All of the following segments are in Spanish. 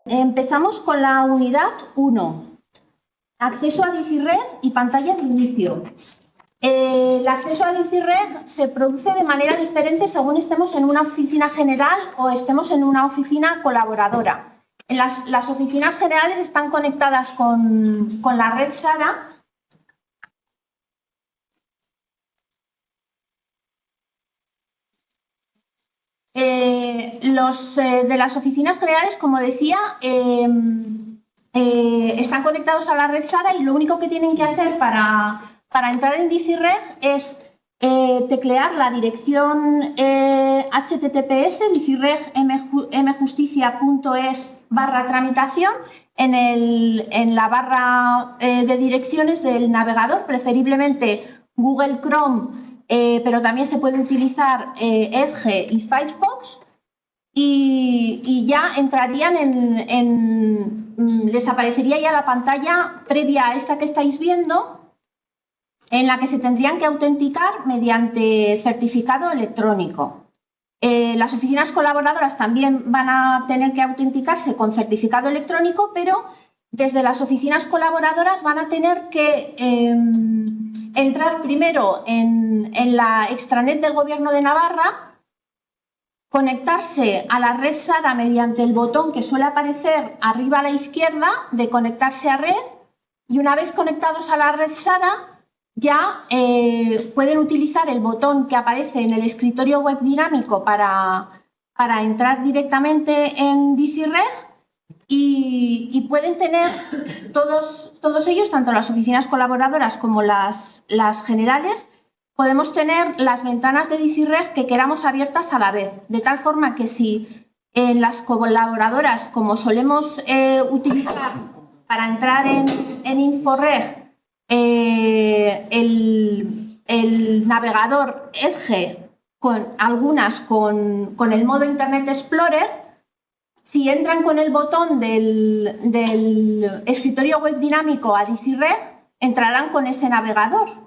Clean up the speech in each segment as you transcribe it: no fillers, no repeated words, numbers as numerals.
Empezamos con la unidad 1, acceso a DigiReg y pantalla de inicio. El acceso a DigiReg se produce de manera diferente según estemos en una oficina general o estemos en una oficina colaboradora. Las oficinas generales están conectadas con la red SARA. Los de las oficinas generales, como decía, están conectados a la red SARA y lo único que tienen que hacer para entrar en DigiReg es teclear la dirección https digireg.mjusticia.es/tramitación en la barra de direcciones del navegador, preferiblemente Google Chrome, pero también se puede utilizar Edge y Firefox, y ya entrarían les aparecería ya la pantalla previa a esta que estáis viendo, en la que se tendrían que autenticar mediante certificado electrónico. Las oficinas colaboradoras también van a tener que autenticarse con certificado electrónico, pero desde las oficinas colaboradoras van a tener que entrar primero en la extranet del Gobierno de Navarra, conectarse a la red SARA mediante el botón que suele aparecer arriba a la izquierda de conectarse a red, y una vez conectados a la red SARA ya pueden utilizar el botón que aparece en el escritorio web dinámico para entrar directamente en DigiReg, y pueden tener todos ellos, tanto las oficinas colaboradoras como las generales, podemos tener las ventanas de DigiReg que queramos abiertas a la vez, de tal forma que si en las colaboradoras, como solemos utilizar para entrar en InfoReg, el navegador Edge, algunas con el modo Internet Explorer, si entran con el botón del escritorio web dinámico a DigiReg, entrarán con ese navegador.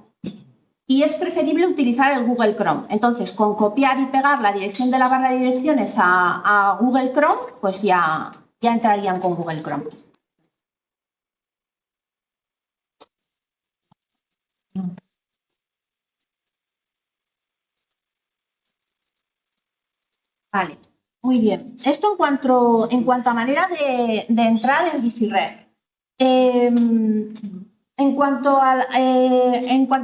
Y es preferible utilizar el Google Chrome. Entonces, con copiar y pegar la dirección de la barra de direcciones a Google Chrome, pues ya entrarían con Google Chrome. Vale, muy bien. Esto en cuanto a manera de entrar en DigiReg. En cuanto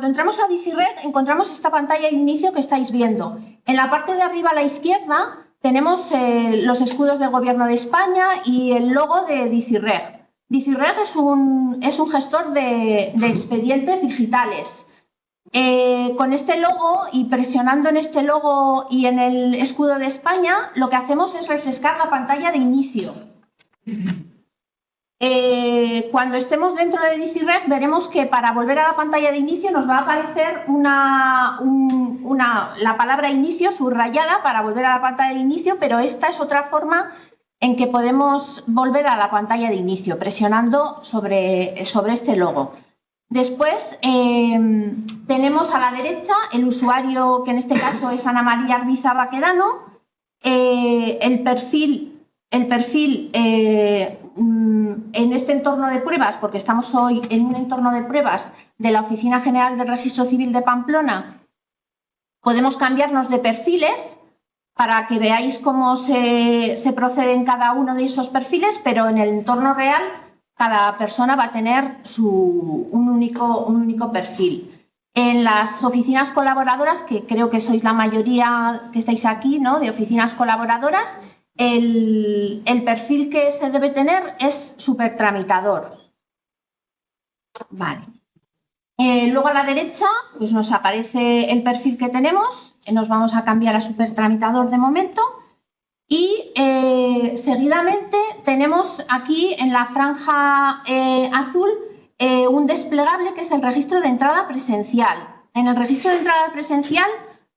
entramos a DigiReg, encontramos esta pantalla de inicio que estáis viendo. En la parte de arriba a la izquierda tenemos los escudos del Gobierno de España y el logo de DigiReg. DigiReg es un gestor de expedientes digitales. Con este logo, y presionando en este logo y en el escudo de España, lo que hacemos es refrescar la pantalla de inicio. Cuando estemos dentro de DigiReg, veremos que para volver a la pantalla de inicio nos va a aparecer la palabra inicio subrayada para volver a la pantalla de inicio, pero esta es otra forma en que podemos volver a la pantalla de inicio, presionando sobre este logo. Después tenemos a la derecha el usuario, que en este caso es Ana María Arbiza Baquedano, el perfil en este entorno de pruebas, porque estamos hoy en un entorno de pruebas de la Oficina General del Registro Civil de Pamplona. Podemos cambiarnos de perfiles para que veáis cómo se procede en cada uno de esos perfiles, pero en el entorno real cada persona va a tener un único perfil. En las oficinas colaboradoras, que creo que sois la mayoría que estáis aquí, ¿no?, de oficinas colaboradoras, el perfil que se debe tener es supertramitador. Vale. Luego a la derecha pues nos aparece el perfil que tenemos. Nos vamos a cambiar a supertramitador de momento. Y seguidamente tenemos aquí en la franja azul un desplegable que es el registro de entrada presencial. En el registro de entrada presencial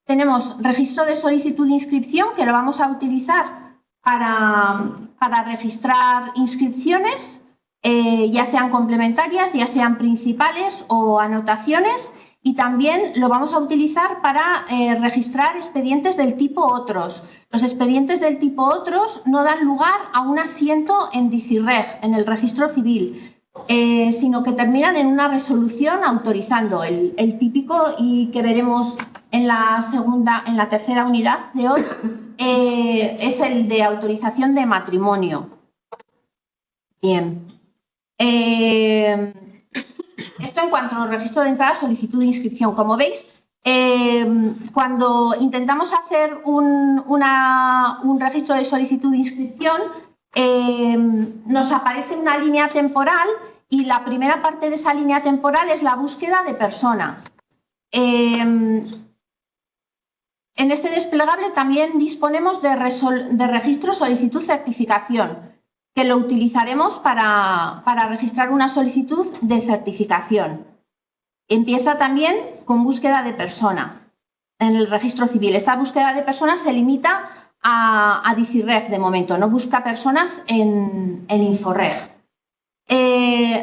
tenemos registro de solicitud de inscripción, que lo vamos a utilizar para registrar inscripciones, ya sean complementarias, ya sean principales o anotaciones, y también lo vamos a utilizar para registrar expedientes del tipo otros. Los expedientes del tipo otros no dan lugar a un asiento en DICIRREG, en el registro civil, sino que terminan en una resolución autorizando. El típico, y que veremos en la tercera unidad de hoy, es el de autorización de matrimonio. Bien. Esto en cuanto al registro de entrada, solicitud de inscripción. Como veis, cuando intentamos hacer un registro de solicitud de inscripción, nos aparece una línea temporal y la primera parte de esa línea temporal es la búsqueda de persona. En este desplegable también disponemos de registro solicitud certificación, que lo utilizaremos para registrar una solicitud de certificación. Empieza también con búsqueda de persona en el registro civil. Esta búsqueda de personas se limita a DICIRREG de momento, no busca personas en InfoReg.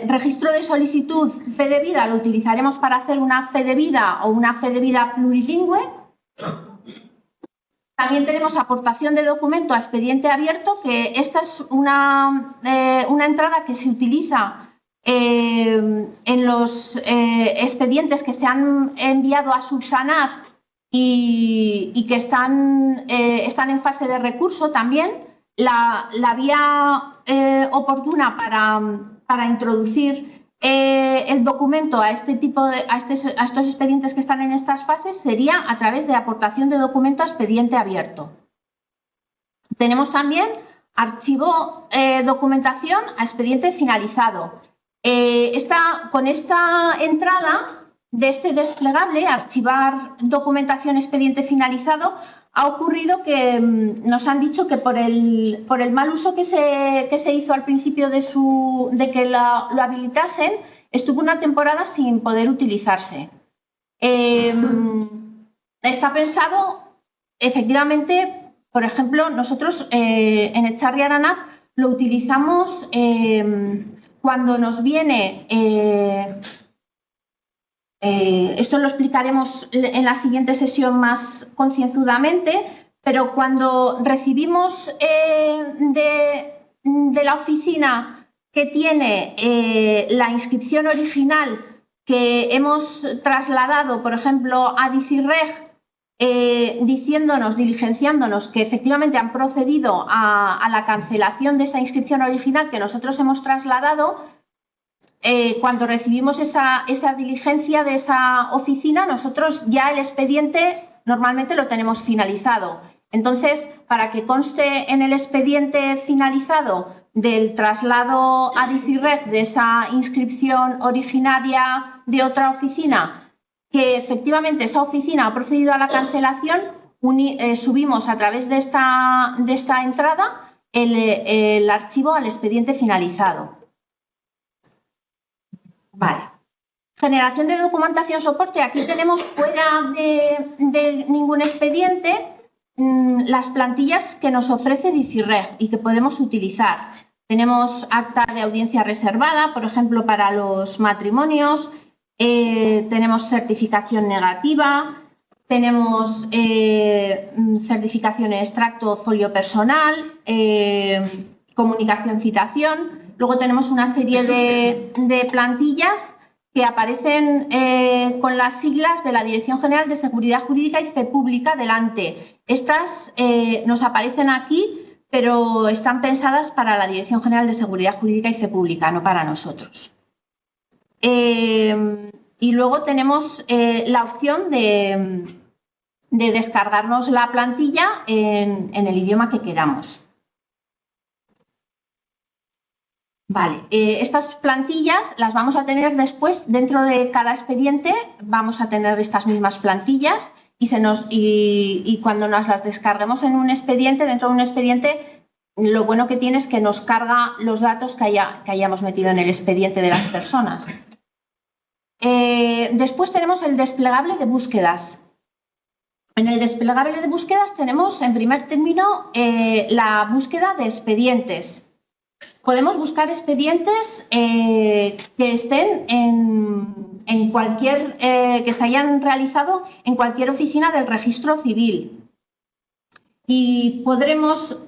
Registro de solicitud fe de vida lo utilizaremos para hacer una fe de vida o una fe de vida plurilingüe. También tenemos aportación de documento a expediente abierto, que esta es una entrada que se utiliza en los expedientes que se han enviado a subsanar y que están en fase de recurso también. La vía oportuna para introducir el documento a estos expedientes que están en estas fases sería a través de aportación de documento a expediente abierto. Tenemos también archivo documentación a expediente finalizado. Con esta entrada de este desplegable, archivar documentación expediente finalizado, ha ocurrido que nos han dicho que por el mal uso que se hizo al principio de que lo habilitasen, estuvo una temporada sin poder utilizarse. Está pensado, efectivamente, por ejemplo, nosotros en Echarri Aranaz lo utilizamos cuando nos viene... esto lo explicaremos en la siguiente sesión más concienzudamente, pero cuando recibimos de la oficina que tiene la inscripción original que hemos trasladado, por ejemplo, a DICIRREG, diligenciándonos que efectivamente han procedido a la cancelación de esa inscripción original que nosotros hemos trasladado, cuando recibimos esa diligencia de esa oficina, nosotros ya el expediente normalmente lo tenemos finalizado. Entonces, para que conste en el expediente finalizado del traslado a DICIRREG de esa inscripción originaria de otra oficina, que efectivamente esa oficina ha procedido a la cancelación, subimos a través de esta entrada el archivo al expediente finalizado. Vale. Generación de documentación soporte. Aquí tenemos fuera de ningún expediente las plantillas que nos ofrece DICIRREG y que podemos utilizar. Tenemos acta de audiencia reservada, por ejemplo, para los matrimonios. Tenemos certificación negativa. Tenemos certificación en extracto folio personal. Comunicación citación. Luego tenemos una serie de plantillas que aparecen con las siglas de la Dirección General de Seguridad Jurídica y Fe Pública delante. Estas nos aparecen aquí, pero están pensadas para la Dirección General de Seguridad Jurídica y Fe Pública, no para nosotros. Y luego tenemos la opción de descargarnos la plantilla en el idioma que queramos. Vale, estas plantillas las vamos a tener después, dentro de cada expediente vamos a tener estas mismas plantillas y cuando nos las descarguemos en un expediente, dentro de un expediente, lo bueno que tiene es que nos carga los datos que hayamos metido en el expediente de las personas. Después tenemos el desplegable de búsquedas. En el desplegable de búsquedas tenemos, en primer término, la búsqueda de expedientes. Podemos buscar expedientes que estén en cualquier, que se hayan realizado en cualquier oficina del registro civil. y podremos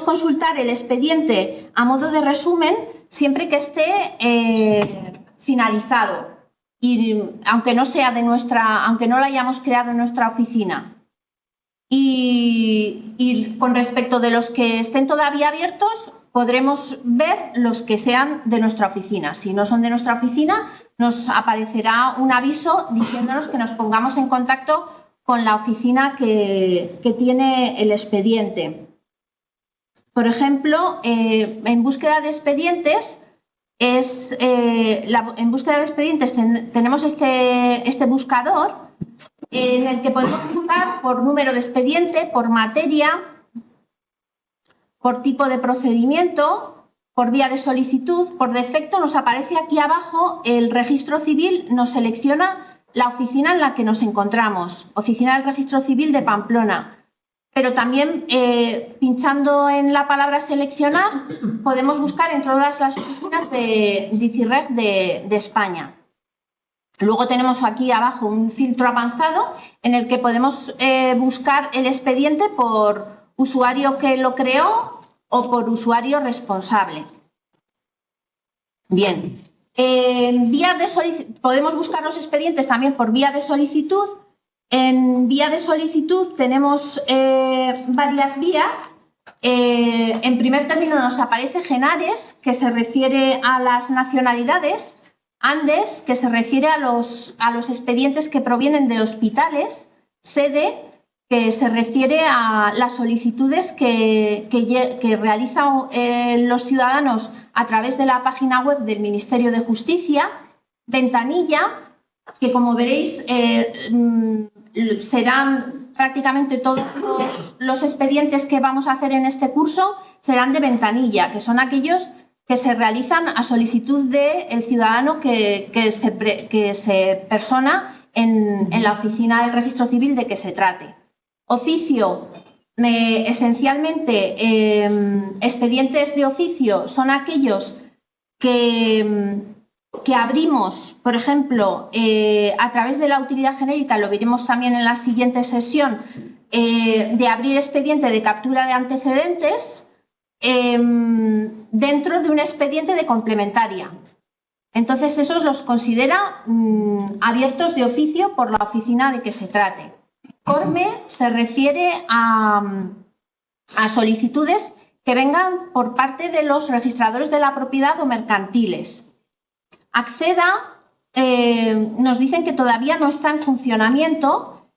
consultar el expediente a modo de resumen siempre que esté finalizado, y aunque no lo hayamos creado en nuestra oficina. Y con respecto de los que estén todavía abiertos, podremos ver los que sean de nuestra oficina. Si no son de nuestra oficina, nos aparecerá un aviso diciéndonos que nos pongamos en contacto con la oficina que tiene el expediente. Por ejemplo, en búsqueda de expedientes, tenemos este buscador en el que podemos buscar por número de expediente, por materia, por tipo de procedimiento, por vía de solicitud. Por defecto nos aparece aquí abajo el registro civil, nos selecciona la oficina en la que nos encontramos, Oficina del Registro Civil de Pamplona. Pero también pinchando en la palabra seleccionar podemos buscar en todas las oficinas de ICIRREG de España. Luego tenemos aquí abajo un filtro avanzado en el que podemos buscar el expediente por usuario que lo creó o por usuario responsable. Bien, podemos buscar los expedientes también por vía de solicitud. En vía de solicitud tenemos varias vías. En primer término nos aparece GENARES, que se refiere a las nacionalidades, ANDES, que se refiere a los expedientes que provienen de hospitales, SEDE, que se refiere a las solicitudes que realizan los ciudadanos a través de la página web del Ministerio de Justicia, Ventanilla, que como veréis serán prácticamente todos los expedientes que vamos a hacer en este curso serán de ventanilla, que son aquellos que se realizan a solicitud del ciudadano que se persona en la oficina del registro civil de que se trate. Oficio, esencialmente expedientes de oficio son aquellos que abrimos, por ejemplo, a través de la utilidad genérica, lo veremos también en la siguiente sesión, de abrir expediente de captura de antecedentes dentro de un expediente de complementaria. Entonces, esos los considera abiertos de oficio por la oficina de que se trate. CORME se refiere a solicitudes que vengan por parte de los registradores de la propiedad o mercantiles. Acceda, nos dicen que todavía no está en funcionamiento.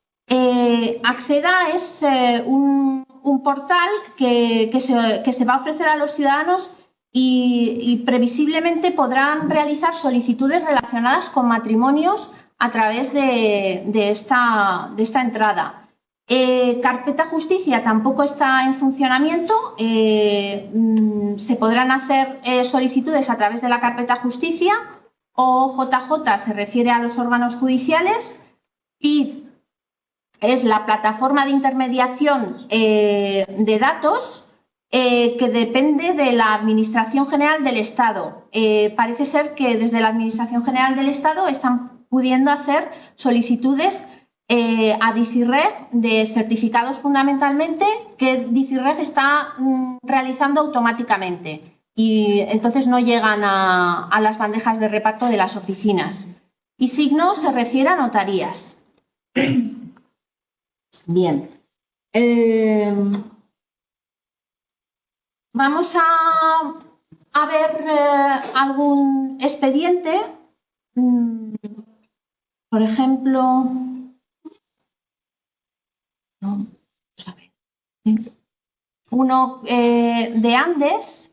Acceda es un portal que se va a ofrecer a los ciudadanos y previsiblemente podrán realizar solicitudes relacionadas con matrimonios a través de esta entrada. Carpeta Justicia tampoco está en funcionamiento. Se podrán hacer solicitudes a través de la Carpeta Justicia. OJJ se refiere a los órganos judiciales. PID es la plataforma de intermediación de datos que depende de la Administración General del Estado. Parece ser que desde la Administración General del Estado están pudiendo hacer solicitudes a DICIRREG de certificados fundamentalmente que DICIRREG está realizando automáticamente y entonces no llegan a las bandejas de reparto de las oficinas. Y signo se refiere a notarías. Bien. Vamos a ver algún expediente. Por ejemplo, vamos a ver. Uno de Andes.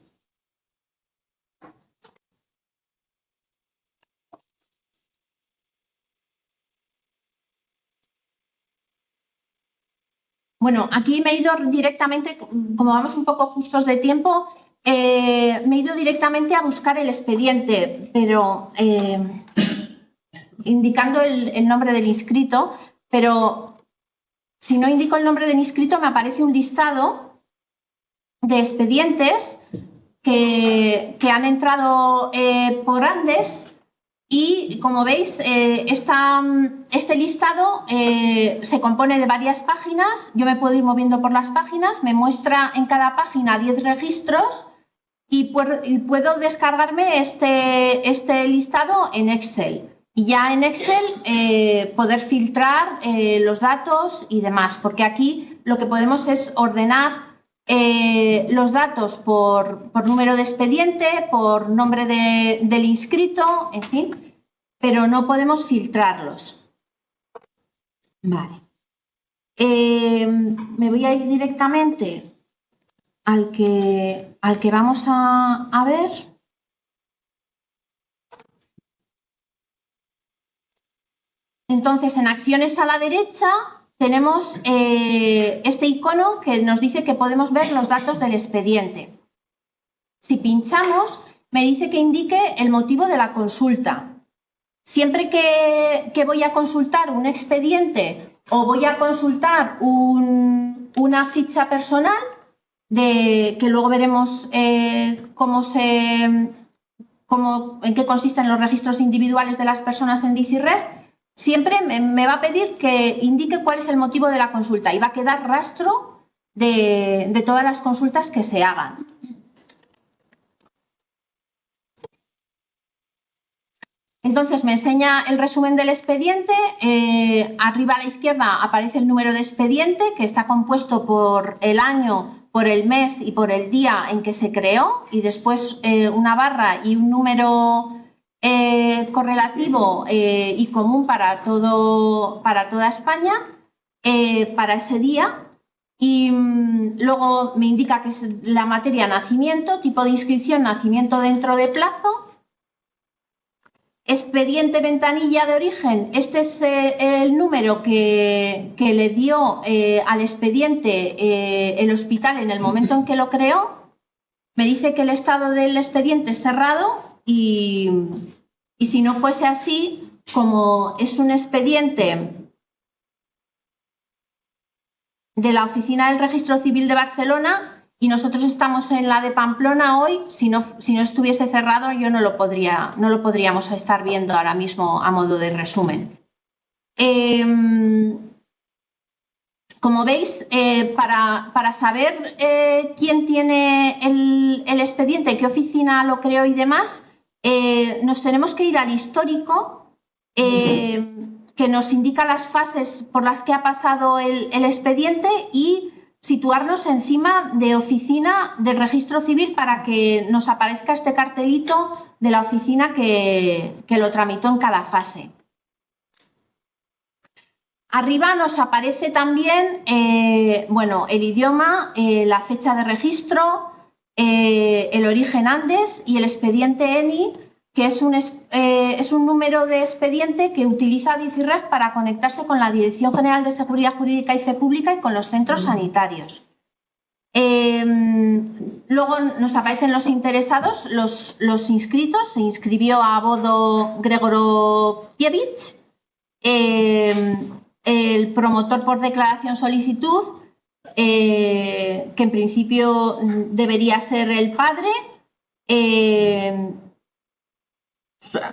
Bueno, aquí me he ido directamente, como vamos un poco justos de tiempo, me he ido directamente a buscar el expediente, pero indicando el nombre del inscrito, pero si no indico el nombre del inscrito me aparece un listado de expedientes que han entrado por Andes Y como veis, este listado se compone de varias páginas. Yo me puedo ir moviendo por las páginas, me muestra en cada página 10 registros y puedo descargarme este listado en Excel. Y ya en Excel poder filtrar los datos y demás, porque aquí lo que podemos es ordenar los datos por número de expediente, por nombre del inscrito, en fin, pero no podemos filtrarlos. Vale. Me voy a ir directamente al que vamos a ver. Entonces, en acciones a la derecha tenemos este icono que nos dice que podemos ver los datos del expediente. Si pinchamos, me dice que indique el motivo de la consulta. Siempre que voy a consultar un expediente o voy a consultar una ficha personal, que luego veremos en qué consisten los registros individuales de las personas en DICIRREG, siempre me va a pedir que indique cuál es el motivo de la consulta y va a quedar rastro de todas las consultas que se hagan. Entonces me enseña el resumen del expediente. Arriba a la izquierda aparece el número de expediente, que está compuesto por el año, por el mes y por el día en que se creó, y después una barra y un número correlativo y común para toda España para ese día. Y luego me indica que es la materia nacimiento, tipo de inscripción, nacimiento dentro de plazo. Expediente ventanilla de origen, este es el número que le dio al expediente el hospital en el momento en que lo creó. Me dice que el estado del expediente es cerrado y si no fuese así, como es un expediente de la Oficina del Registro Civil de Barcelona y nosotros estamos en la de Pamplona hoy, si no estuviese cerrado yo no lo podríamos estar viendo ahora mismo a modo de resumen. Como veis, para saber quién tiene el expediente, qué oficina lo creó y demás, nos tenemos que ir al histórico que nos indica las fases por las que ha pasado el expediente y situarnos encima de oficina del registro civil para que nos aparezca este cartelito de la oficina que lo tramitó en cada fase. Arriba nos aparece también el idioma, la fecha de registro, el origen Andes y el expediente ENI, que es un número de expediente que utiliza DICIRREG para conectarse con la Dirección General de Seguridad Jurídica y Fe Pública y con los centros sanitarios. Luego nos aparecen los interesados, los inscritos. Se inscribió a Bodo Gregorokiewicz, el promotor por declaración solicitud, que en principio debería ser el padre.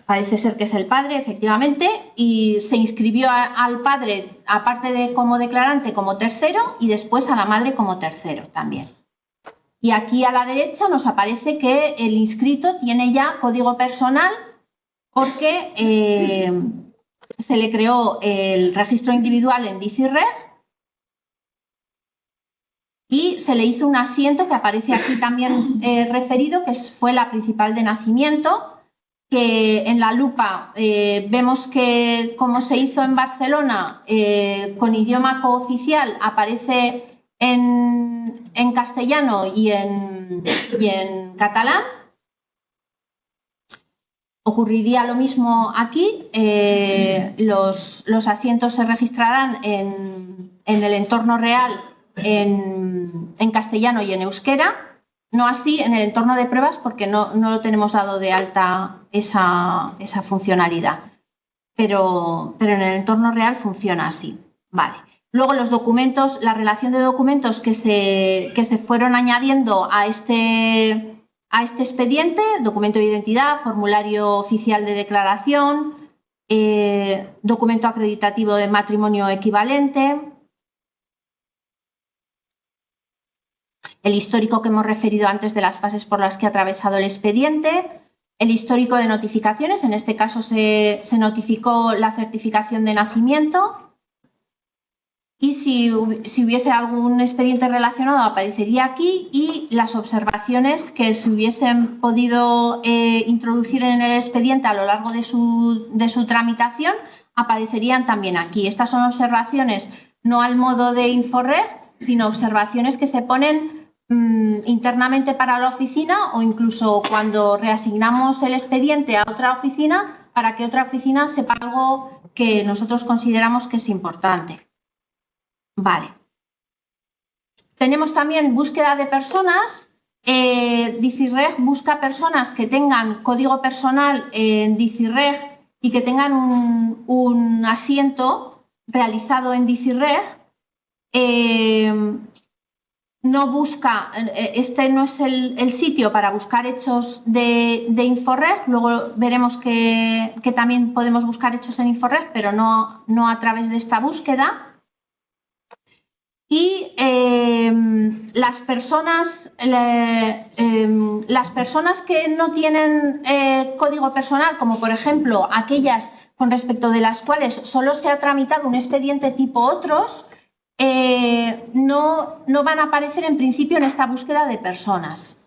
Parece ser que es el padre, efectivamente, y se inscribió al padre, aparte de como declarante, como tercero, y después a la madre como tercero también. Y aquí a la derecha nos aparece que el inscrito tiene ya código personal porque se le creó el registro individual en DICIRREG y se le hizo un asiento que aparece aquí también referido, que fue la principal de nacimiento, que en la lupa vemos que como se hizo en Barcelona con idioma cooficial aparece en castellano y en catalán. Ocurriría lo mismo aquí, los asientos se registrarán en el entorno real en castellano y en euskera. No así en el entorno de pruebas porque no tenemos dado de alta esa funcionalidad, pero en el entorno real funciona así. Vale. Luego los documentos, la relación de documentos que se fueron añadiendo a este a este expediente, documento de identidad, formulario oficial de declaración, documento acreditativo de matrimonio equivalente, el histórico que hemos referido antes de las fases por las que ha atravesado el expediente, el histórico de notificaciones, en este caso se notificó la certificación de nacimiento, y si hubiese algún expediente relacionado aparecería aquí, y las observaciones que se hubiesen podido introducir en el expediente a lo largo de su tramitación aparecerían también aquí. Estas son observaciones no al modo de Inforeg, sino observaciones que se ponen internamente para la oficina, o incluso cuando reasignamos el expediente a otra oficina para que otra oficina sepa algo que nosotros consideramos que es importante. Vale. Tenemos también búsqueda de personas. DICIRREG busca personas que tengan código personal en DICIRREG y que tengan un asiento realizado en DICIRREG. No busca, este no es el sitio para buscar hechos de Inforeg. Luego veremos que también podemos buscar hechos en Inforeg, pero no a través de esta búsqueda. Y las personas que no tienen código personal, como por ejemplo aquellas con respecto de las cuales solo se ha tramitado un expediente tipo otros, no van a aparecer en principio en esta búsqueda de personas.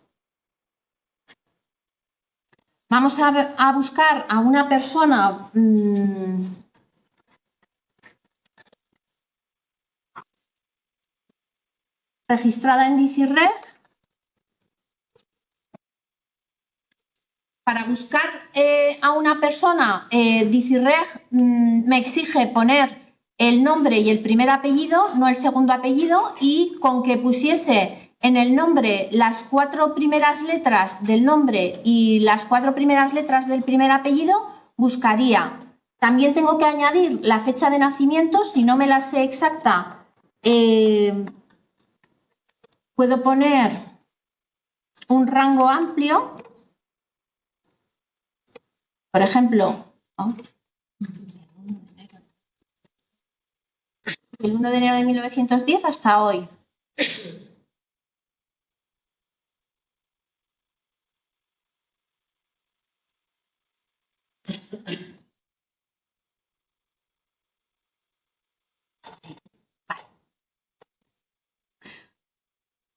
Vamos a buscar a una persona registrada en DICIRREG. Para buscar a una persona, DICIRREG me exige poner el nombre y el primer apellido, no el segundo apellido, y con que pusiese en el nombre las 4 primeras letras del nombre y las 4 primeras letras del primer apellido, buscaría. También tengo que añadir la fecha de nacimiento. Si no me la sé exacta, puedo poner un rango amplio. Por ejemplo, el 1 de enero de 1910 hasta hoy.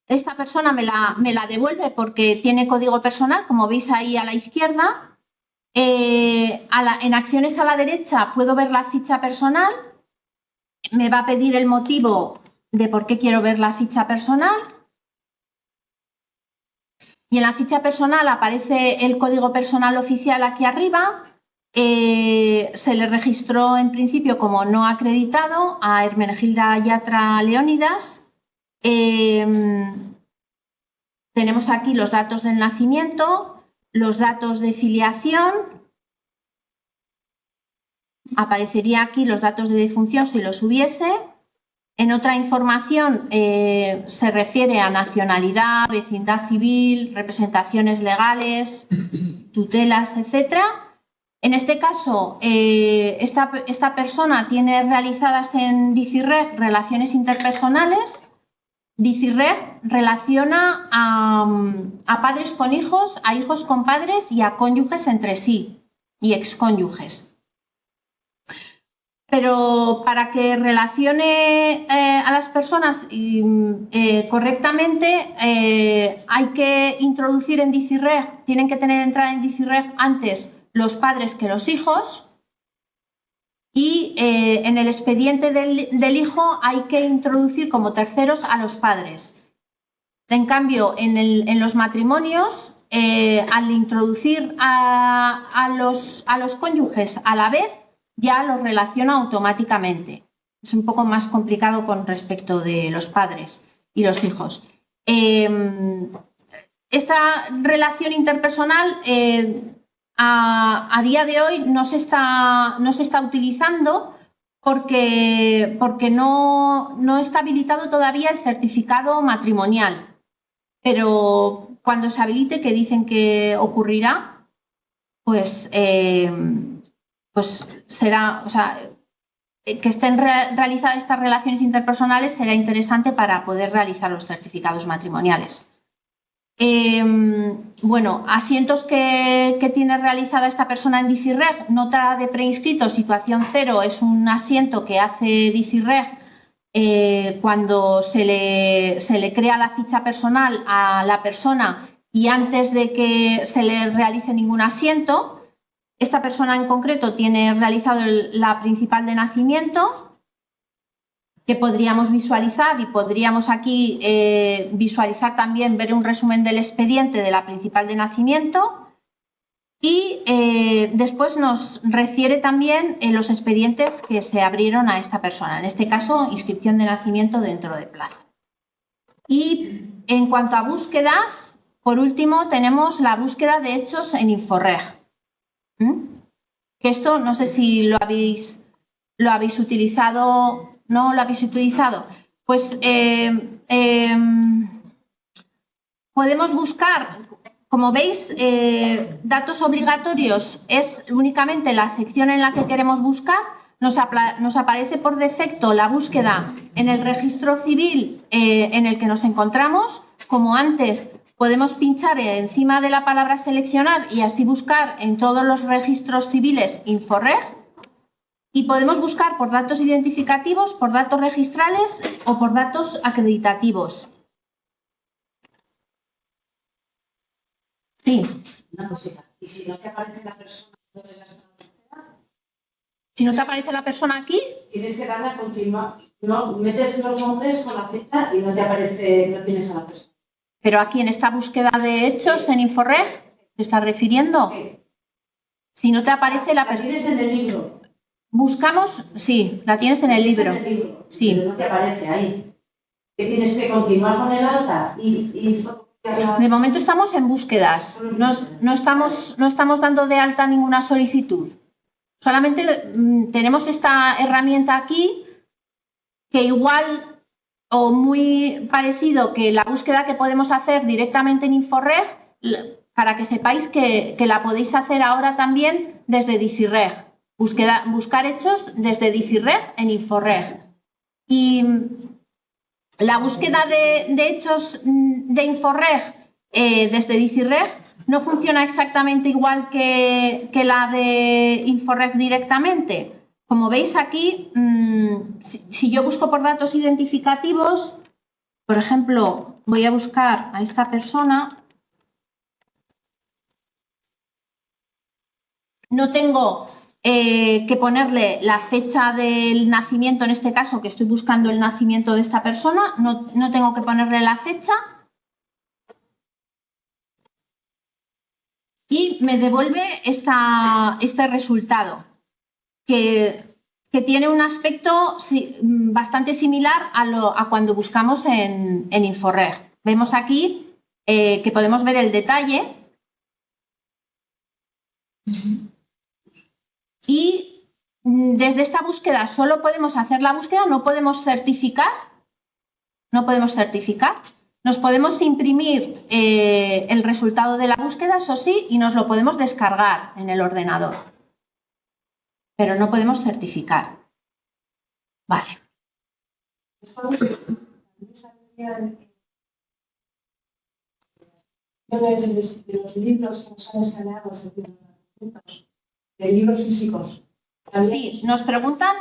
Esta persona me la devuelve porque tiene código personal, como veis ahí a la izquierda. En acciones a la derecha puedo ver la ficha personal. Me va a pedir el motivo de por qué quiero ver la ficha personal. Y en la ficha personal aparece el código personal oficial aquí arriba. Se le registró en principio como no acreditado a Hermenegilda Yatra Leónidas. Tenemos aquí los datos del nacimiento, los datos de filiación. Aparecería aquí los datos de defunción si los hubiese. En otra información se refiere a nacionalidad, vecindad civil, representaciones legales, tutelas, etc. En este caso, esta persona tiene realizadas en DICIRREG relaciones interpersonales. DICIRREG relaciona a padres con hijos, a hijos con padres y a cónyuges entre sí y excónyuges. Pero para que relacione a las personas correctamente hay que introducir en DICIRREG, tienen que tener entrada en DICIRREG antes los padres que los hijos, y en el expediente del hijo hay que introducir como terceros a los padres. En cambio, en los matrimonios, al introducir a los cónyuges a la vez, ya los relaciona automáticamente. Es un poco más complicado con respecto de los padres y los hijos. Esta relación interpersonal a día de hoy no se está utilizando porque no está habilitado todavía el certificado matrimonial. Pero cuando se habilite, que dicen que ocurrirá, pues será, o sea, que estén realizadas estas relaciones interpersonales será interesante para poder realizar los certificados matrimoniales. Bueno, asientos que tiene realizada esta persona en DICIRREG, nota de preinscrito, situación 0, es un asiento que hace DICIRREG cuando se le crea la ficha personal a la persona y antes de que se le realice ningún asiento. Esta persona en concreto tiene realizado la principal de nacimiento, que podríamos visualizar, y podríamos aquí visualizar también, ver un resumen del expediente de la principal de nacimiento, y después nos refiere también los expedientes que se abrieron a esta persona, en este caso inscripción de nacimiento dentro de plazo. Y en cuanto a búsquedas, por último tenemos la búsqueda de hechos en Inforreg. Esto no sé si lo habéis utilizado. ¿No lo habéis utilizado? Pues podemos buscar, como veis, datos obligatorios es únicamente la sección en la que queremos buscar. Nos aparece por defecto la búsqueda en el registro civil en el que nos encontramos. Como antes, podemos pinchar encima de la palabra seleccionar y así buscar en todos los registros civiles Inforreg. Y podemos buscar por datos identificativos, por datos registrales o por datos acreditativos. Sí. Una cosita. ¿Y si no te aparece la persona? Si no te aparece la persona aquí, tienes que darle a continuar. No, metes los nombres con la fecha y no te aparece, no tienes a la persona. Pero aquí en esta búsqueda de hechos en Inforreg, ¿te estás refiriendo? Sí. Si no te aparece la persona. La tienes en el libro. Buscamos, sí, la tienes en el libro. Sí. Pero no te aparece ahí. Que tienes que continuar con el alta y de momento estamos en búsquedas. No estamos dando de alta ninguna solicitud. Solamente tenemos esta herramienta aquí que igual o muy parecido que la búsqueda que podemos hacer directamente en Inforreg, para que sepáis que la podéis hacer ahora también desde DICIRREG. Buscar hechos desde DICIRREG en Inforreg. Y la búsqueda de hechos de Inforreg desde DICIRREG no funciona exactamente igual que la de Inforreg directamente. Como veis aquí, si yo busco por datos identificativos, por ejemplo, voy a buscar a esta persona, no tengo que ponerle la fecha del nacimiento, en este caso que estoy buscando el nacimiento de esta persona, no tengo que ponerle la fecha y me devuelve este resultado que tiene un aspecto bastante similar a cuando buscamos en Inforreg. Vemos aquí que podemos ver el detalle. Y desde esta búsqueda solo podemos hacer la búsqueda, no podemos certificar. Nos podemos imprimir el resultado de la búsqueda, eso sí, y nos lo podemos descargar en el ordenador. Pero no podemos certificar. Vale. De los libros que nos han escaneado, de libros físicos. Sí, nos preguntan,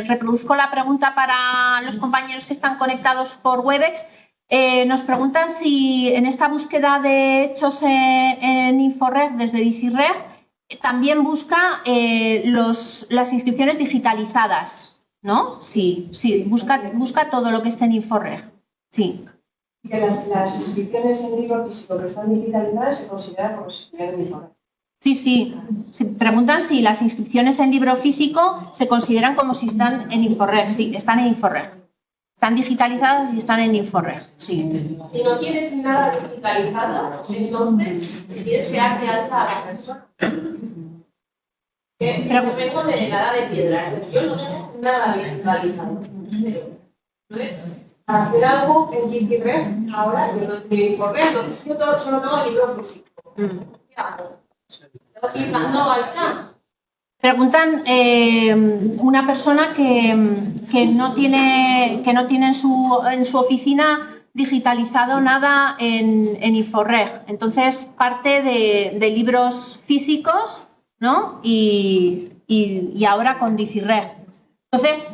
reproduzco la pregunta para los compañeros que están conectados por Webex, nos preguntan si en esta búsqueda de hechos en Inforreg desde DICIRREG también busca las inscripciones digitalizadas, ¿no? Sí, busca todo lo que esté en Inforreg, sí. Que las inscripciones en libro físico que están digitalizadas se consideran como si estuvieran en Inforreg. Sí. Se preguntan si las inscripciones en libro físico se consideran como si están en Inforreg. Sí, están en Inforreg. Están digitalizadas y están en Inforreg. Sí. Si no tienes nada digitalizado, entonces tienes que darte alta a la persona. Yo vengo de la edad de piedra. Yo no tengo nada digitalizado. Entonces, Para hacer algo en DigiReg, ahora yo no tengo InfoReg, yo solo tengo libros físicos. ¿Qué hago? ¿Tengo que ir dando alta? Preguntan una persona que no tiene en su oficina digitalizado nada en InfoReg. Entonces, parte de libros físicos, ¿no? Y ahora con DigiReg. Entonces,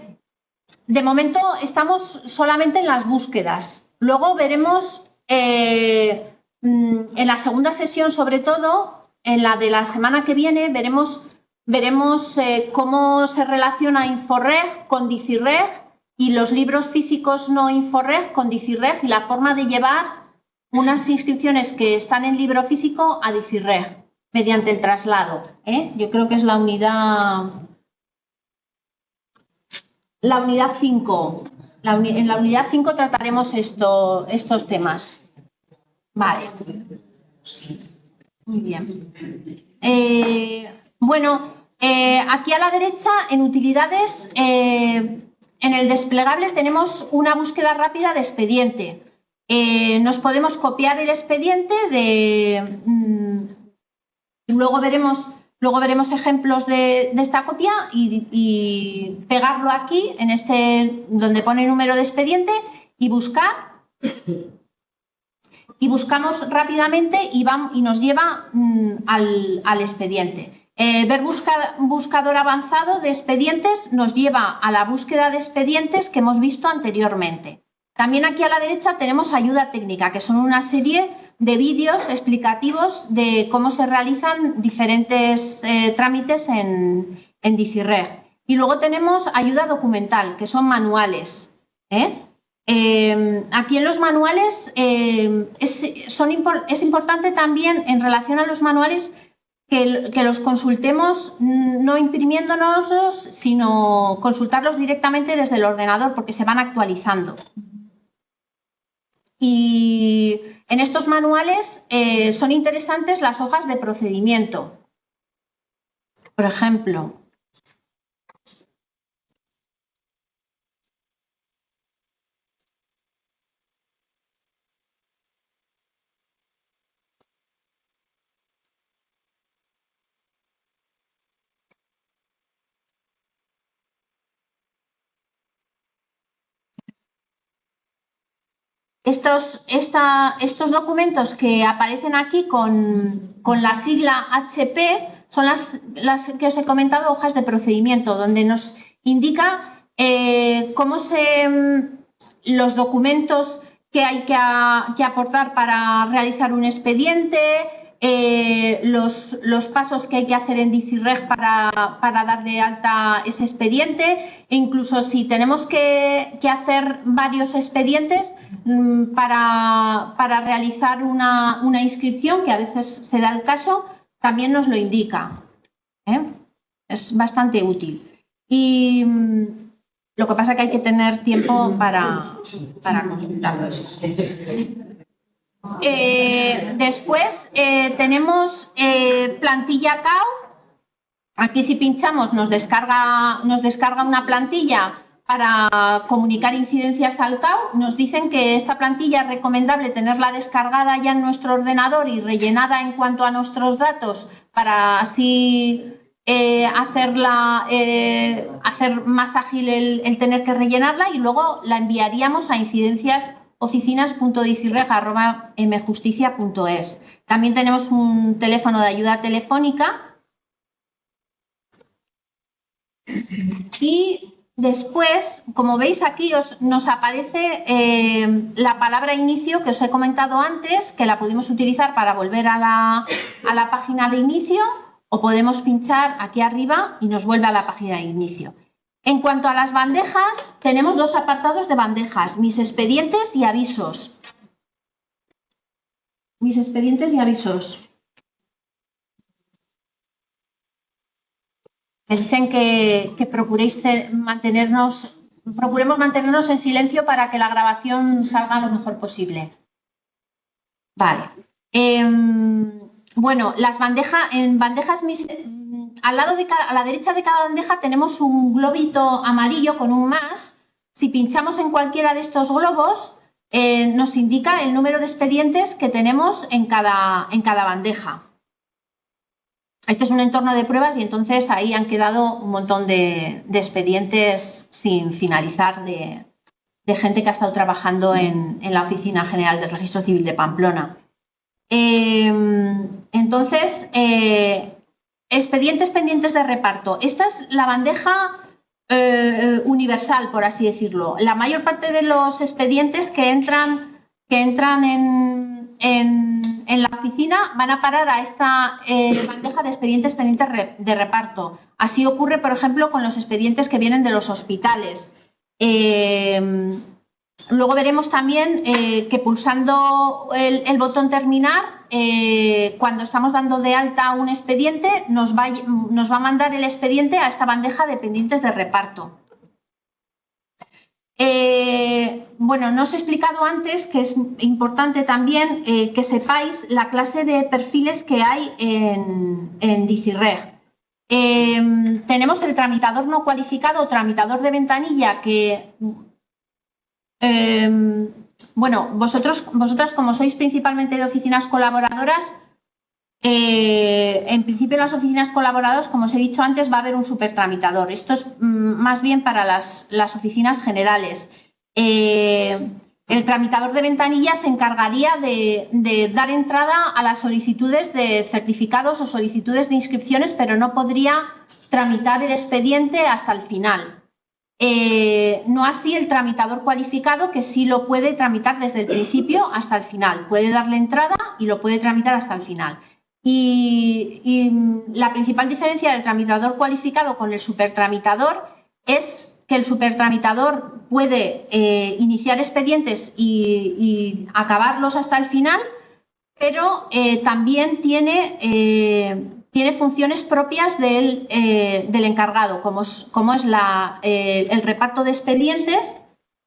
de momento estamos solamente en las búsquedas. Luego veremos en la segunda sesión, sobre todo, en la de la semana que viene, veremos cómo se relaciona InfoReg con DigiReg y los libros físicos no InfoReg con DigiReg y la forma de llevar unas inscripciones que están en libro físico a DigiReg mediante el traslado. Yo creo que es la unidad 5. En la unidad 5 trataremos estos temas. Vale. Muy bien. Bueno, aquí a la derecha, en utilidades, en el desplegable tenemos una búsqueda rápida de expediente. Nos podemos copiar el expediente luego veremos ejemplos de esta copia y pegarlo aquí, en donde pone número de expediente, y buscar. Y buscamos rápidamente y nos lleva al expediente. Ver buscador avanzado de expedientes nos lleva a la búsqueda de expedientes que hemos visto anteriormente. También aquí a la derecha tenemos ayuda técnica, que son una serie de vídeos explicativos de cómo se realizan diferentes trámites en DigiReg. Y luego tenemos ayuda documental, que son manuales. Aquí en los manuales es importante también, en relación a los manuales, que los consultemos no imprimiéndonos, sino consultarlos directamente desde el ordenador, porque se van actualizando. Y en estos manuales son interesantes las hojas de procedimiento. Por ejemplo, estos documentos que aparecen aquí con la sigla HP son las que os he comentado, hojas de procedimiento, donde nos indica los documentos que hay que aportar para realizar un expediente, los pasos que hay que hacer en DigiReg para dar de alta ese expediente, e incluso si tenemos que hacer varios expedientes para realizar una inscripción, que a veces se da el caso, también nos lo indica. Es bastante útil. Y lo que pasa es que hay que tener tiempo para consultarlo. Después tenemos plantilla CAO. Aquí, si pinchamos, nos descarga una plantilla para comunicar incidencias al CAO. Nos dicen que esta plantilla es recomendable tenerla descargada ya en nuestro ordenador y rellenada en cuanto a nuestros datos, para así hacer más ágil el tener que rellenarla, y luego la enviaríamos a incidencias.oficinas.dicirreg@mjusticia.es. También tenemos un teléfono de ayuda telefónica. Y después, como veis aquí, nos aparece la palabra inicio, que os he comentado antes, que la pudimos utilizar para volver a la página de inicio, o podemos pinchar aquí arriba y nos vuelve a la página de inicio. En cuanto a las bandejas, tenemos dos apartados de bandejas: mis expedientes y avisos. Mis expedientes y avisos. Me dicen que procuremos mantenernos en silencio para que la grabación salga lo mejor posible. Vale. Bueno, las bandejas, a la derecha de cada bandeja tenemos un globito amarillo con un más. si pinchamos en cualquiera de estos globos, nos indica el número de expedientes que tenemos en cada bandeja. Este es un entorno de pruebas y entonces ahí han quedado un montón de expedientes sin finalizar de gente que ha estado trabajando en la Oficina General del Registro Civil de Pamplona. Entonces, expedientes pendientes de reparto. Esta es la bandeja universal, por así decirlo. La mayor parte de los expedientes que entran en la oficina van a parar a esta bandeja de expedientes pendientes de reparto. Así ocurre, por ejemplo, con los expedientes que vienen de los hospitales. Luego veremos también que pulsando el botón terminar, cuando estamos dando de alta un expediente, nos va a mandar el expediente a esta bandeja de pendientes de reparto. Bueno, no os he explicado antes que es importante también que sepáis la clase de perfiles que hay en DICIREG. Tenemos el tramitador no cualificado o tramitador de ventanilla que, bueno, vosotras como sois principalmente de oficinas colaboradoras, en principio en las oficinas colaboradoras, como os he dicho antes, va a haber un supertramitador. Esto es más bien para las oficinas generales. El tramitador de ventanilla se encargaría de dar entrada a las solicitudes de certificados o solicitudes de inscripciones, pero no podría tramitar el expediente hasta el final. No así el tramitador cualificado, que sí lo puede tramitar desde el principio hasta el final. Puede darle entrada y lo puede tramitar hasta el final. Y la principal diferencia del tramitador cualificado con el supertramitador es que el supertramitador puede iniciar expedientes y acabarlos hasta el final, pero también tiene funciones propias del encargado, como es el reparto de expedientes.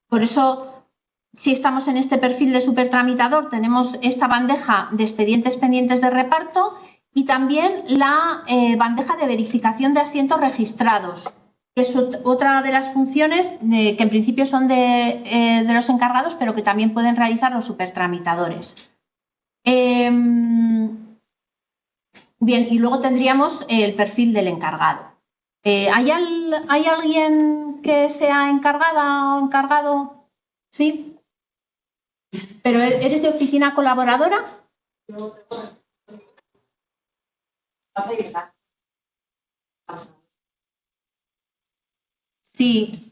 Por eso, si estamos en este perfil de supertramitador, tenemos esta bandeja de expedientes pendientes de reparto y también la bandeja de verificación de asientos registrados, que es otra de las funciones que en principio son de los encargados, pero que también pueden realizar los supertramitadores. Bien, y luego tendríamos el perfil del encargado. ¿Hay alguien que sea encargada o encargado? ¿Sí? ¿Pero eres de oficina colaboradora? Sí.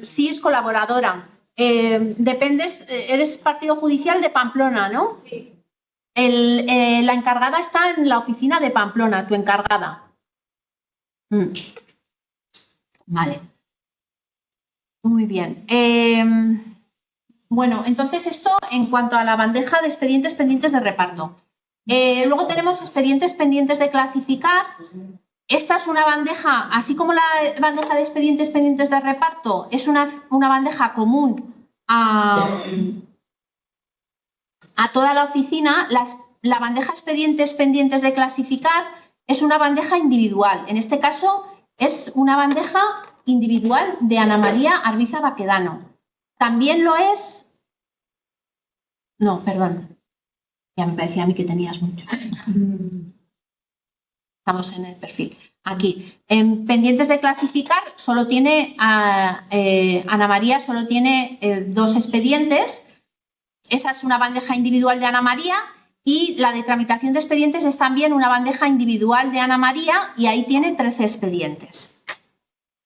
Sí, es colaboradora. Dependes, eres partido judicial de Pamplona, ¿no? Sí. La encargada está en la oficina de Pamplona, tu encargada. Vale. Muy bien. Bueno, entonces esto en cuanto a la bandeja de expedientes pendientes de reparto. Luego tenemos expedientes pendientes de clasificar. Esta es una bandeja, así como la bandeja de expedientes pendientes de reparto, es una bandeja común a toda la oficina. La bandeja expedientes pendientes de clasificar es una bandeja individual. En este caso es una bandeja individual de Ana María Arbiza Baquedano. También lo es... No, perdón. Ya me parecía a mí que tenías mucho. Estamos en el perfil. Aquí. En pendientes de clasificar solo tiene Ana María, solo tiene 2 expedientes. Esa es una bandeja individual de Ana María y la de tramitación de expedientes es también una bandeja individual de Ana María y ahí tiene 13 expedientes.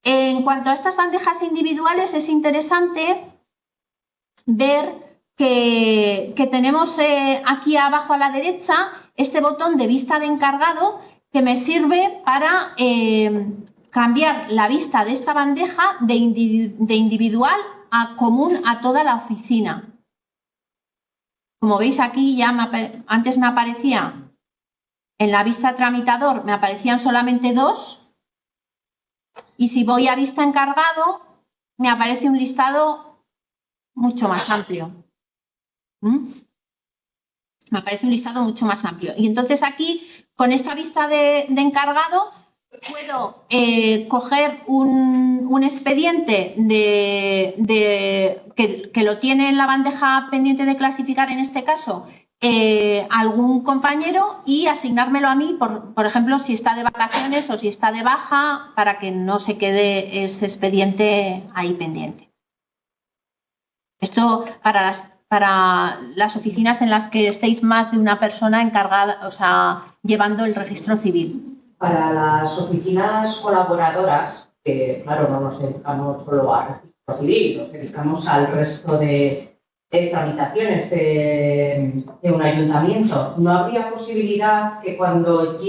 En cuanto a estas bandejas individuales, es interesante ver que tenemos aquí abajo a la derecha este botón de vista de encargado que me sirve para cambiar la vista de esta bandeja de individual a común a toda la oficina. Como veis aquí, ya antes me aparecía en la vista tramitador, me aparecían solamente 2 y si voy a vista encargado me aparece un listado mucho más amplio. Me aparece un listado mucho más amplio. Y entonces aquí, con esta vista de encargado, puedo coger un expediente que lo tiene en la bandeja pendiente de clasificar, en este caso, algún compañero, y asignármelo a mí, por ejemplo, si está de vacaciones o si está de baja, para que no se quede ese expediente ahí pendiente. Esto para las oficinas en las que estéis más de una persona encargada, o sea, llevando el registro civil. Para las oficinas colaboradoras, que claro, no nos dedicamos solo al registro civil, nos dedicamos al resto de tramitaciones de un ayuntamiento, ¿no habría posibilidad que cuando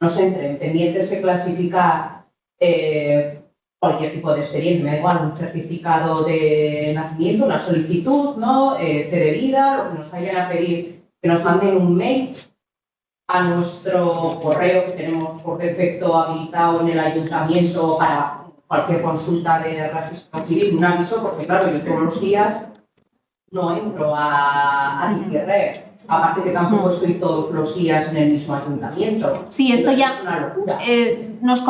nos entren pendientes de clasificar cualquier tipo de expediente, me da igual, un certificado de nacimiento, una solicitud, ¿no? De vida, lo que nos vayan a pedir, que nos manden un mail a nuestro correo que tenemos por defecto habilitado en el ayuntamiento para cualquier consulta de registro civil, un aviso, porque claro, yo todos los días no entro a DICIRREG, aparte que tampoco estoy todos los días en el mismo ayuntamiento. Sí, esto ya es una locura. Nos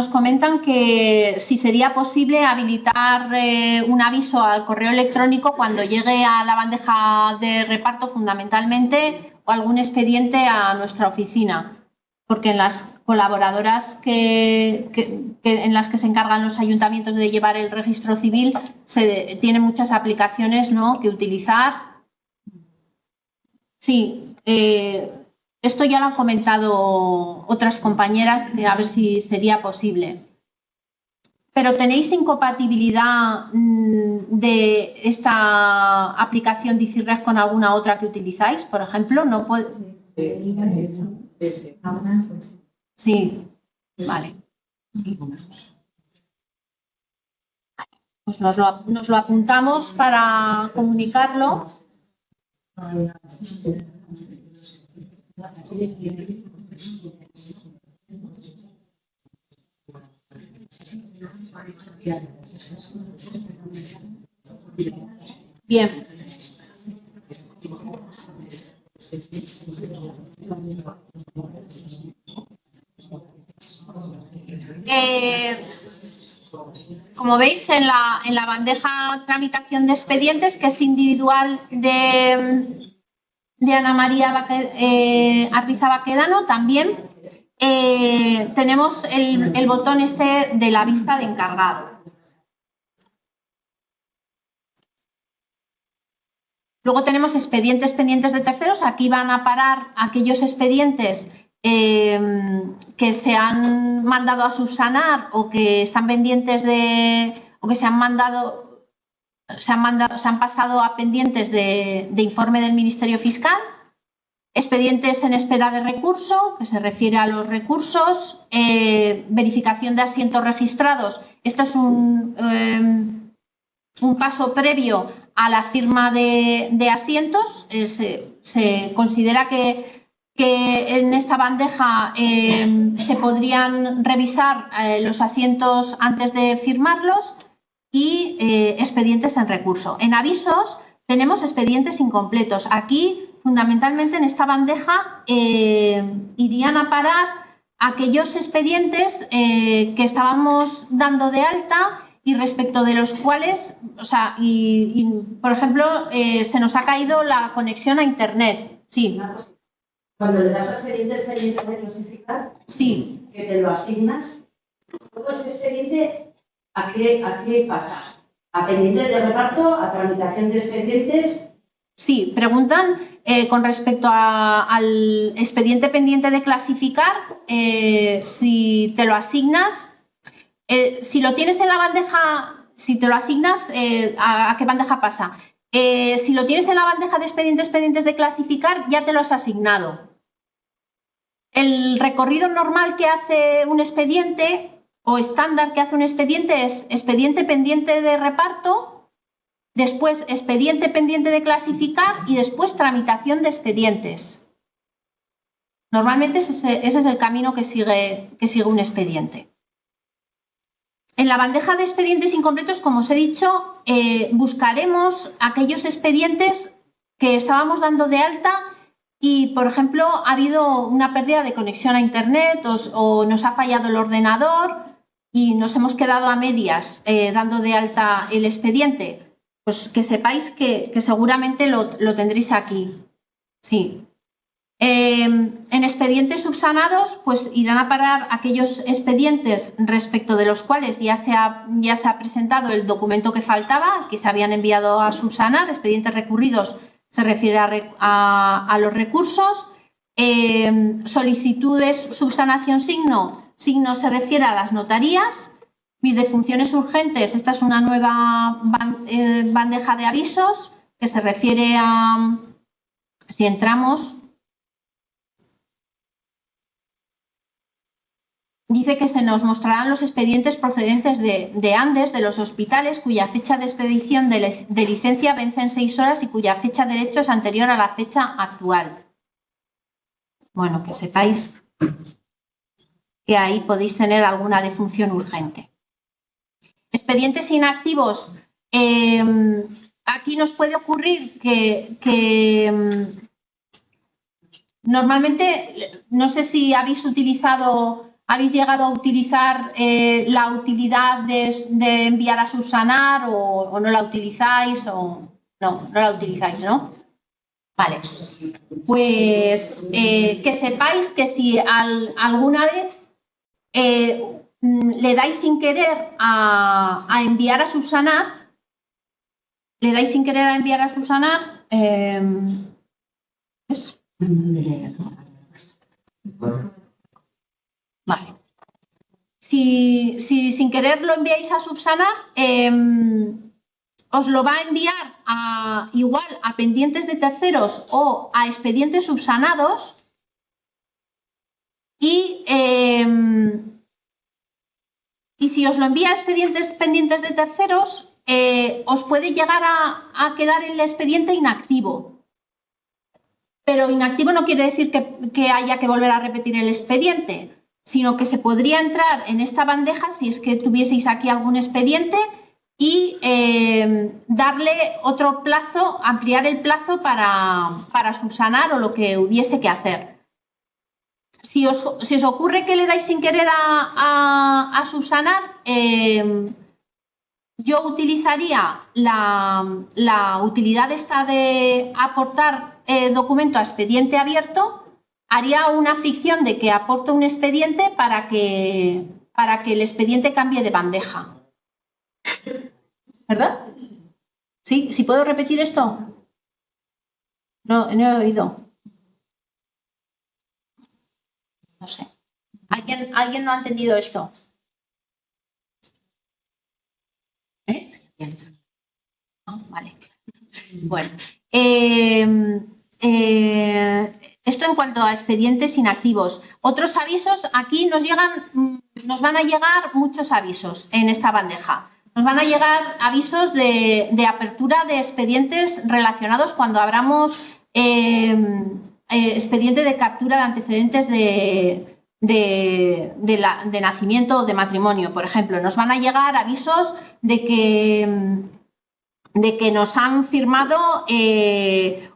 comentan que si sería posible habilitar un aviso al correo electrónico cuando llegue a la bandeja de reparto, fundamentalmente, o algún expediente a nuestra oficina, porque en las colaboradoras en las que se encargan los ayuntamientos de llevar el registro civil tienen muchas aplicaciones, ¿no?, que utilizar. Sí, esto ya lo han comentado otras compañeras, a ver si sería posible. ¿Pero tenéis incompatibilidad de esta aplicación DICIRREG con alguna otra que utilizáis, por ejemplo? ¿No puede... Sí, vale. Sí. Pues nos lo apuntamos para comunicarlo. Bien. Como veis, en la bandeja tramitación de expedientes, que es individual de Ana María Arbiza Baquedano, también tenemos el botón este de la vista de encargado. Luego tenemos expedientes pendientes de terceros. Aquí van a parar aquellos expedientes que se han mandado a subsanar o que están pendientes o que se han pasado a pendientes de informe del Ministerio Fiscal. Expedientes en espera de recurso, que se refiere a los recursos. Verificación de asientos registrados. Esto es un paso previo a la firma de asientos. Se considera que en esta bandeja se podrían revisar los asientos antes de firmarlos, y expedientes en recurso. En avisos tenemos expedientes incompletos. Aquí, fundamentalmente, en esta bandeja irían a parar aquellos expedientes que estábamos dando de alta y respecto de los cuales, o sea, por ejemplo, se nos ha caído la conexión a Internet. Sí. Cuando le das a expedientes pendientes de clasificar, sí, que te lo asignas, todo ese expediente, ¿a qué pasa? ¿A pendientes de reparto? ¿A tramitación de expedientes? Sí, preguntan con respecto al expediente pendiente de clasificar, si te lo asignas, si lo tienes en la bandeja, si te lo asignas, ¿a qué bandeja pasa? Si lo tienes en la bandeja de expedientes pendientes de clasificar, ya te lo has asignado. El recorrido normal que hace un expediente o estándar que hace un expediente es expediente pendiente de reparto, después expediente pendiente de clasificar y después tramitación de expedientes. Normalmente ese es el camino que sigue un expediente. En la bandeja de expedientes incompletos, como os he dicho, buscaremos aquellos expedientes que estábamos dando de alta y, por ejemplo, ha habido una pérdida de conexión a Internet o nos ha fallado el ordenador y nos hemos quedado a medias dando de alta el expediente, pues que sepáis que seguramente lo tendréis aquí. Sí. En expedientes subsanados, pues irán a parar aquellos expedientes respecto de los cuales ya se ha presentado el documento que faltaba, que se habían enviado a subsanar. Expedientes recurridos se refiere a los recursos. Solicitudes subsanación signo se refiere a las notarías. Mis defunciones urgentes, esta es una nueva bandeja de avisos que se refiere a, si entramos, dice que se nos mostrarán los expedientes procedentes de Andes, de los hospitales, cuya fecha de expedición de licencia vence en 6 horas y cuya fecha de derecho es anterior a la fecha actual. Bueno, que sepáis que ahí podéis tener alguna defunción urgente. Expedientes inactivos. Aquí nos puede ocurrir que normalmente, no sé si habéis llegado a utilizar la utilidad de enviar a subsanar o no la utilizáis o no la utilizáis, ¿no? Vale, pues que sepáis que si alguna vez le dais sin querer a enviar a subsanar, vale. Si sin querer lo enviáis a subsanar, os lo va a enviar igual a pendientes de terceros o a expedientes subsanados y si os lo envía a expedientes pendientes de terceros, os puede llegar a quedar el expediente inactivo. Pero inactivo no quiere decir que haya que volver a repetir el expediente, sino que se podría entrar en esta bandeja si es que tuvieseis aquí algún expediente y darle otro plazo, ampliar el plazo para subsanar o lo que hubiese que hacer. Si os ocurre que le dais sin querer a subsanar, yo utilizaría la utilidad esta de aportar documento a expediente abierto, haría una ficción de que aporto un expediente para que el expediente cambie de bandeja. ¿Verdad? ¿Sí? ¿Sí puedo repetir esto? No he oído. No sé. ¿Alguien no ha entendido esto? Vale. Bueno. Esto en cuanto a expedientes inactivos. Otros avisos, aquí nos van a llegar muchos avisos en esta bandeja. Nos van a llegar avisos de apertura de expedientes relacionados cuando abramos expediente de captura de antecedentes de nacimiento o de matrimonio, por ejemplo. Nos van a llegar avisos de que nos han firmado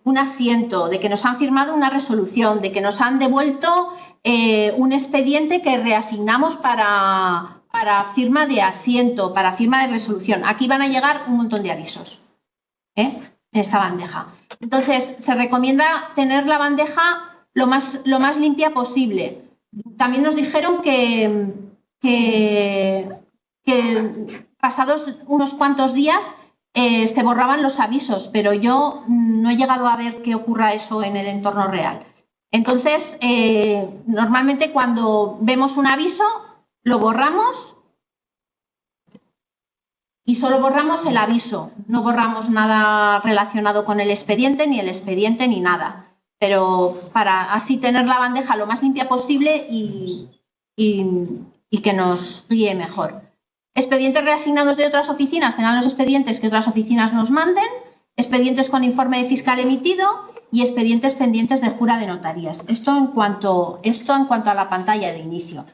un asiento, de que nos han firmado una resolución, de que nos han devuelto un expediente que reasignamos para firma de asiento, para firma de resolución. Aquí van a llegar un montón de avisos en esta bandeja. Entonces, se recomienda tener la bandeja lo más limpia posible. También nos dijeron que pasados unos cuantos días se borraban los avisos, pero yo no he llegado a ver que ocurra eso en el entorno real. Entonces, normalmente cuando vemos un aviso, lo borramos y solo borramos el aviso. No borramos nada relacionado con el expediente, ni nada. Pero para así tener la bandeja lo más limpia posible y que nos guíe mejor. Expedientes reasignados de otras oficinas serán los expedientes que otras oficinas nos manden, expedientes con informe de fiscal emitido y expedientes pendientes de jura de notarías. Esto en cuanto a la pantalla de inicio.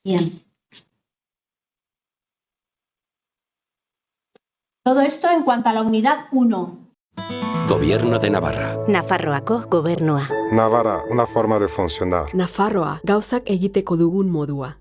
Bien. Todo esto en cuanto a la unidad 1. Gobierno de Navarra. Nafarroako gobernua. Navarra, una forma de funcionar. Nafarroa, gauzak egiteko dugun modua.